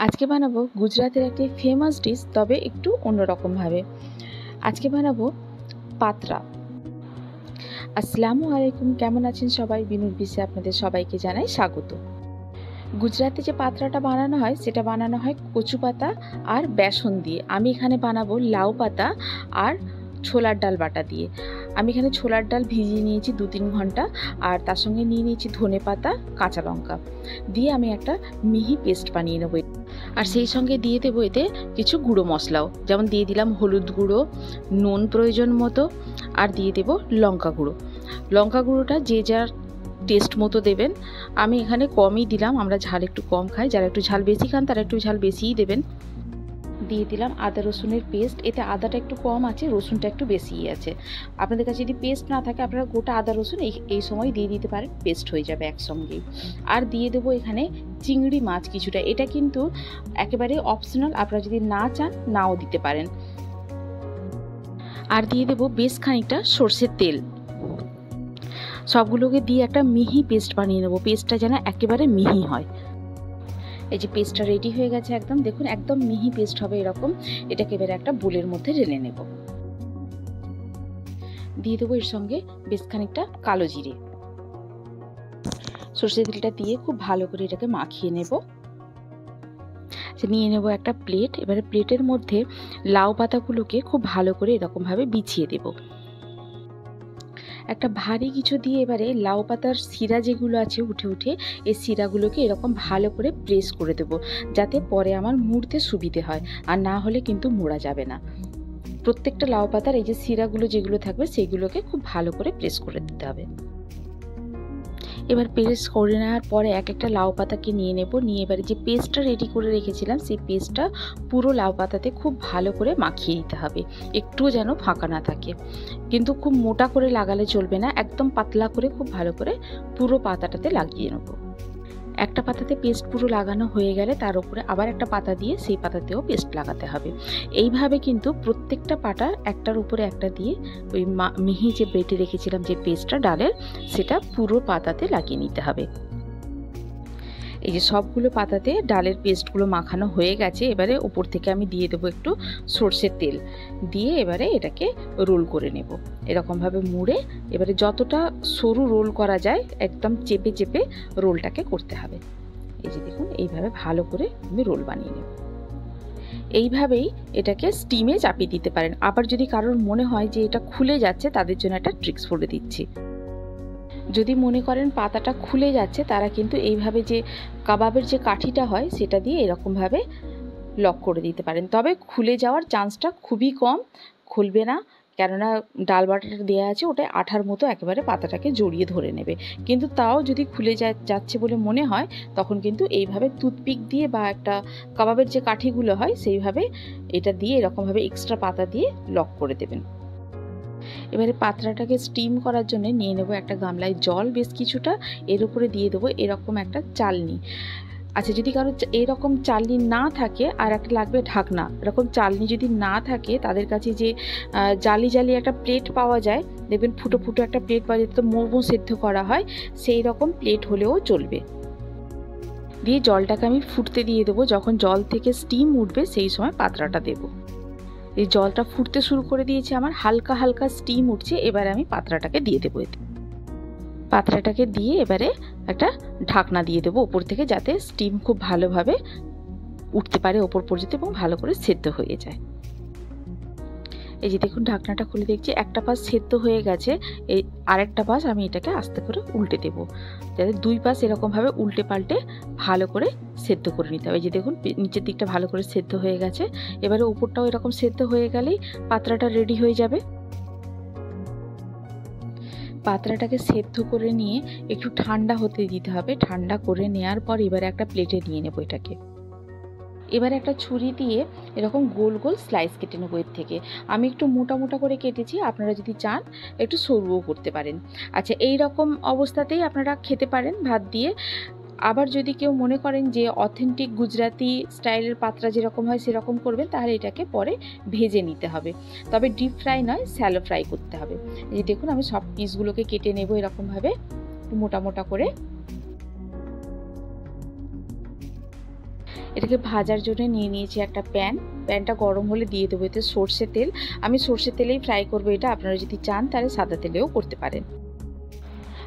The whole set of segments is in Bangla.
আজকে বানাবো গুজরাতের একটি ফেমাস ডিশ, তবে একটু অন্যরকম ভাবে। আজকে বানাবো পাতরা। আসসালামু আলাইকুম, কেমন আছেন সবাই? বিনুর ডিশে আপনাদের সবাইকে জানাই স্বাগত। গুজরাতে যে পাতরাটা বানানো হয় সেটা বানানো হয় কচু পাতা আর বেসন দিয়ে। আমি এখানে বানাবো লাউ পাতা আর ছোলার ডাল বাটা দিয়ে। আমি এখানে ছোলার ডাল ভিজিয়ে নিয়েছি 2-3 ঘন্টা, আর তার সঙ্গে নিয়ে নিয়েছি ধনে পাতা, কাঁচা লঙ্কা দিয়ে আমি একটা মিহি পেস্ট বানিয়ে নেবো। আর সেই সঙ্গে দিয়ে দেবো এতে কিছু গুঁড়ো মশলাও, যেমন দিয়ে দিলাম হলুদ গুঁড়ো, নুন প্রয়োজন মতো, আর দিয়ে দেবো লঙ্কা গুঁড়ো। লঙ্কা গুঁড়োটা যে যার টেস্ট মতো দেবেন। আমি এখানে কমই দিলাম, আমরা ঝাল একটু কম খাই, যারা একটু ঝাল বেশি খান তারা একটু ঝাল বেশিই দেবেন। দিয়ে দিলাম আদা রসুনের পেস্ট। এতে আদাটা একটু কম আছে, রসুনটা একটু বেশিই আছে। আপনাদের কাছে যদি পেস্ট না থাকে আপনারা গোটা আদা রসুন এই সময় দিয়ে দিতে পারেন, পেস্ট হয়ে যাবে একসঙ্গেই। আর দিয়ে দেবো এখানে চিংড়ি মাছ কিছুটা। এটা কিন্তু একেবারে অপশনাল, আপনারা যদি না চান নাও দিতে পারেন। আর দিয়ে দেবো বেশ খানিকটা সর্ষের তেল। সবগুলোকে দিয়ে একটা মিহি পেস্ট বানিয়ে নেবো। পেস্টটা যেন একেবারে মিহি হয়। এই যে পেস্টটা রেডি হয়ে গেছে, একদম দেখুন একদম মিহি পেস্ট হবে এরকম। এটাকে এবারে একটা বোলের মধ্যে ঢেলে নেব। দিয়ে দেবো এর সঙ্গে বেশ খানিকটা কালো জিরে। সর্ষের তেলটা দিয়ে খুব ভালো করে এটাকে মাখিয়ে নেব। নিয়ে নেব একটা প্লেট। এবারে প্লেটের মধ্যে লাউ পাতাগুলোকে খুব ভালো করে এরকমভাবে বিছিয়ে দেব। একটা ভারী কিছু দিয়ে এবারে লাউ পাতার শিরা যেগুলো আছে উঠে উঠে এই শিরাগুলোকে এরকম ভালো করে প্রেস করে দেবো, যাতে পরে আমার মুড়তে সুবিধে হয়, আর না হলে কিন্তু মোড়া যাবে না। প্রত্যেকটা লাউ পাতার এই যে শিরাগুলো যেগুলো থাকবে সেইগুলোকে খুব ভালো করে প্রেস করে দিতে হবে। এবার প্রেস করে নেওয়ার পরে এক একটা লাউ পাতাকে নিয়ে নেব। নিয়ে এবারে যে পেস্টটা রেডি করে রেখেছিলাম সেই পেস্টটা পুরো লাউ পাতাতে খুব ভালো করে মাখিয়ে দিতে হবে, একটুও যেন ফাঁকা না থাকে। কিন্তু খুব মোটা করে লাগালে চলবে না, একদম পাতলা করে খুব ভালো করে পুরো পাতাটাতে লাগিয়ে নেব। একটা পাতাতে পেস্ট পুরো লাগানো হয়ে গেলে তার উপরে আবার একটা পাতা দিয়ে সেই পাতাতেও পেস্ট লাগাতে হবে। এইভাবে কিন্তু প্রত্যেকটা পাতা একটার উপরে একটা দিয়ে ওই মিহি যে বেটে রেখেছিলাম যে পেস্টটা ডালের, সেটা পুরো পাতাতে লাগিয়ে নিতে হবে। এই যে সবগুলো পাতাতে ডালের পেস্টগুলো মাখানো হয়ে গেছে। এবারে উপর থেকে আমি দিয়ে দেবো একটু সর্ষের তেল দিয়ে এবারে এটাকে রোল করে নেব এরকমভাবে মুড়ে। এবারে যতটা সরু রোল করা যায় একদম চেপে চেপে রোলটাকে করতে হবে। এই যে দেখুন এইভাবে ভালো করে আমি রোল বানিয়ে নেব। এইভাবেই এটাকে স্টিমে চাপিয়ে দিতে পারেন। আবার যদি কারোর মনে হয় যে এটা খুলে যাচ্ছে, তাদের জন্য একটা ট্রিক্স বলে দিচ্ছি। যদি মনে করেন পাতাটা খুলে যাচ্ছে, তারা কিন্তু এইভাবে যে কাবাবের যে কাঠিটা হয় সেটা দিয়ে এরকমভাবে লক করে দিতে পারেন। তবে খুলে যাওয়ার চান্সটা খুবই কম, খুলবে না, কেননা ডাল বাটাটা দেওয়া আছে ওটা আঠার মতো একেবারে পাতাটাকে জড়িয়ে ধরে নেবে। কিন্তু তাও যদি খুলে যাচ্ছে বলে মনে হয়, তখন কিন্তু এইভাবে টুথপিক দিয়ে বা একটা কাবাবের যে কাঠিগুলো হয় সেইভাবে এটা দিয়ে এরকমভাবে এক্সট্রা পাতা দিয়ে লক করে দেবেন। এবারে পাতরাটাকে স্টিম করার জন্য নিয়ে নেব একটা গামলায় জল বেশ কিছুটা, এর উপরে দিয়ে দেবো এরকম একটা চালনি। আচ্ছা, যদি কারো এরকম চালনি না থাকে আর একটা লাগবে ঢাকনা। এরকম চালনি যদি না থাকে তাদের কাছে যে জালি জালি একটা প্লেট পাওয়া যায়, দেখবেন ফুটো ফুটো একটা প্লেট পাওয়া যায়, তো মোমো সেদ্ধ করা হয়, সেই রকম প্লেট হলেও চলবে। দিয়ে জলটাকে আমি ফুটতে দিয়ে দেবো। যখন জল থেকে স্টিম উঠবে সেই সময় পাতরাটা দেবো। এই জলটা ফুটতে শুরু করে দিয়েছে আমার, হালকা হালকা স্টিম উঠছে। এবারে আমি পাতরাটাকে দিয়ে দেবো। এতে পাতরাটাকে দিয়ে এবারে একটা ঢাকনা দিয়ে দেবো ওপর থেকে, যাতে স্টিম খুব ভালোভাবে উঠতে পারে ওপর পর্যন্ত এবং ভালো করে সেদ্ধ হয়ে যায়। এই যে দেখুন ঢাকনাটা খুলে দেখছি একটা পাশ সেদ্ধ হয়ে গেছে। এই আরেকটা পাশ আমি এটাকে আস্তে করে উল্টে দেবো, যাতে দুই পাশ এরকমভাবে উল্টে পাল্টে ভালো করে সেদ্ধ করে নিতে হবে। এই যে দেখুন নিচের দিকটা ভালো করে সেদ্ধ হয়ে গেছে। এবারে উপরটাও এরকম সেদ্ধ হয়ে গেলেই পাতরাটা রেডি হয়ে যাবে। পাতরাটাকে সেদ্ধ করে নিয়ে একটু ঠান্ডা হতে দিতে হবে। ঠান্ডা করে নেওয়ার পর এবারে একটা প্লেটে নিয়ে নেবো এটাকে। এবারে একটা ছুরি দিয়ে এরকম গোল গোল স্লাইস কেটে নেবো। এর থেকে আমি একটু মোটা মোটা করে কেটেছি, আপনারা যদি চান একটু সরুও করতে পারেন। আচ্ছা, এই রকম অবস্থাতেই আপনারা খেতে পারেন ভাত দিয়ে। আবার যদি কেউ মনে করেন যে অথেন্টিক গুজরাটি স্টাইলের পাতরা যেরকম হয় সেরকম করবেন, তাহলে এটাকে পরে ভেজে নিতে হবে। তবে ডিপ ফ্রাই নয়, স্যালো ফ্রাই করতে হবে। এই দেখুন আমি সব পিসগুলোকে কেটে নেব এরকমভাবে মোটা মোটা করে। এটাকে ভাজার জন্য নিয়ে নিয়েছি একটা প্যানটা গরম হলে দিয়ে দেবো এতে সর্ষে তেল। আমি সর্ষে তেলেই ফ্রাই করবো এটা, আপনারা যদি চান তাহলে সাদা তেলেও করতে পারেন।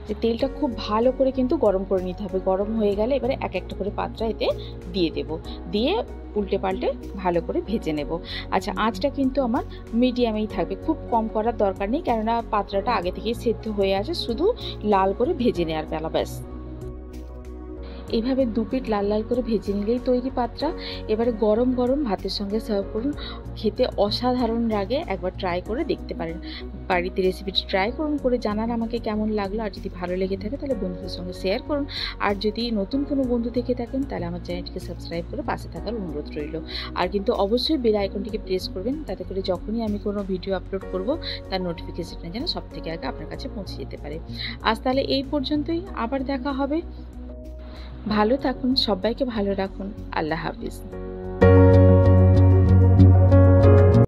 যে তেলটা খুব ভালো করে কিন্তু গরম করে নিতে হবে। গরম হয়ে গেলে এবারে এক একটা করে পাত্রা এতে দিয়ে দেব, দিয়ে উল্টে পাল্টে ভালো করে ভেজে নেব। আচ্ছা, আঁচটা কিন্তু আমার মিডিয়ামেই থাকবে, খুব কম করার দরকার নেই, কেননা পাত্রাটা আগে থেকেই সেদ্ধ হয়ে আছে, শুধু লাল করে ভেজে নেওয়ার বেলা ব্যাস। এইভাবে দু পিঠ লাল লাল করে ভেজে নিলেই তৈরি পাত্রা। এবারে গরম গরম ভাতের সঙ্গে সার্ভ করুন, খেতে অসাধারণ লাগে। একবার ট্রাই করে দেখতে পারেন, বাড়িতে রেসিপিটি ট্রাই করুন, করে জানান আমাকে কেমন লাগলো। আর যদি ভালো লেগে থাকে তাহলে বন্ধুদের সঙ্গে শেয়ার করুন। আর যদি নতুন কোনো বন্ধু থেকে থাকেন তাহলে আমার চ্যানেলটিকে সাবস্ক্রাইব করে পাশে থাকার অনুরোধ রইল। আর কিন্তু অবশ্যই বেল আইকনটিকে প্রেস করবেন, তাতে করে যখনই আমি কোনো ভিডিও আপলোড করব তার নোটিফিকেশনটা যেন সব থেকে আগে আপনার কাছে পৌঁছে যেতে পারে। আজ তাহলে এই পর্যন্তই, আবার দেখা হবে। ভালো থাকুন, সবাইকে ভালো রাখুন। আল্লাহ হাফিজ।